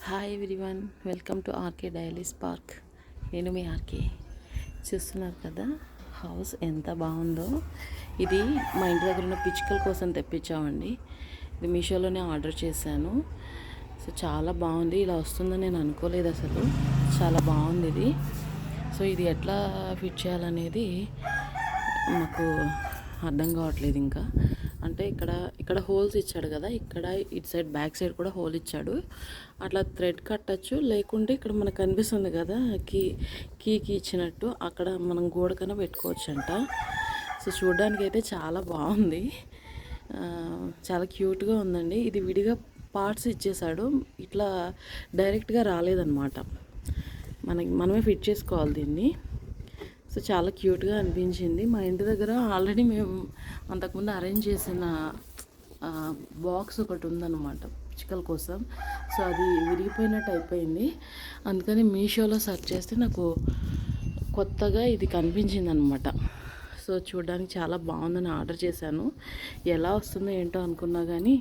Hi everyone, welcome to RK dailies park. నేను మీ RK. చూస్తున్నారు కదా హౌస్ ఎంత బాగుందో. ఇది మా ఇంటి దగ్గర ఉన్న పిచ్చుకల కోసం తెప్పించామండి. ఇది మీషోలోనే ఆర్డర్ చేశాను. సో చాలా బాగుంది. ఇలా వస్తుందని నేను అనుకోలేదు అసలు. చాలా బాగుంది ఇది. సో ఇది ఎట్లా ఫిట్ చేయాలనేది మాకు అర్థం కావట్లేదు ఇంకా. అంటే ఇక్కడ హోల్స్ ఇచ్చాడు కదా, ఇక్కడ ఇటు సైడ్ బ్యాక్ సైడ్ కూడా హోల్ ఇచ్చాడు. అట్లా థ్రెడ్ కట్టచ్చు, లేకుంటే ఇక్కడ మనకు కనిపిస్తుంది కదా కీకి ఇచ్చినట్టు, అక్కడ మనం గోడకన్నా పెట్టుకోవచ్చు అంట. సో చూడడానికి అయితే చాలా బాగుంది, చాలా క్యూట్గా ఉందండి. ఇది విడిగా పార్ట్స్ ఇచ్చేసాడు, ఇట్లా డైరెక్ట్గా రాలేదన్నమాట. మనమే ఫిట్ చేసుకోవాలి దీన్ని. సో చాలా క్యూట్గా అనిపించింది. మా ఇంటి దగ్గర ఆల్రెడీ మేము అంతకుముందు అరేంజ్ చేసిన బాక్స్ ఒకటి ఉందన్నమాట పిచ్చుకల కోసం. సో అది విరిగిపోయినట్టు అయిపోయింది. అందుకని మీషోలో సెర్చ్ చేస్తే నాకు కొత్తగా ఇది కనిపించింది అనమాట. సో చూడడానికి చాలా బాగుందని ఆర్డర్ చేశాను. ఎలా వస్తుందో ఏంటో అనుకున్నా కానీ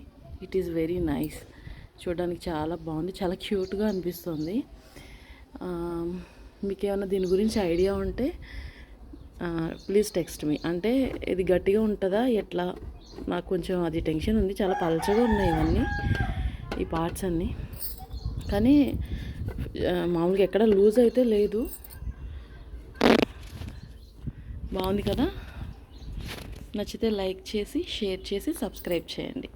ఇట్ ఈస్ వెరీ నైస్. చూడడానికి చాలా బాగుంది, చాలా క్యూట్గా అనిపిస్తుంది. మీకు ఏమైనా దీని గురించి ఐడియా ఉంటే ప్లీజ్ టెక్స్ట్ మీ. అంటే ఇది గట్టిగా ఉంటుందా ఎట్లా, నాకు కొంచెం అది టెన్షన్ ఉంది. చాలా పలచగా ఉన్నాయి ఇవన్నీ, ఈ పార్ట్స్ అన్నీ. కానీ మామూలుగా ఎక్కడ లూజ్ అయితే లేదు. బాగుంది కదా. నచ్చితే లైక్ చేసి, షేర్ చేసి, సబ్స్క్రైబ్ చేయండి.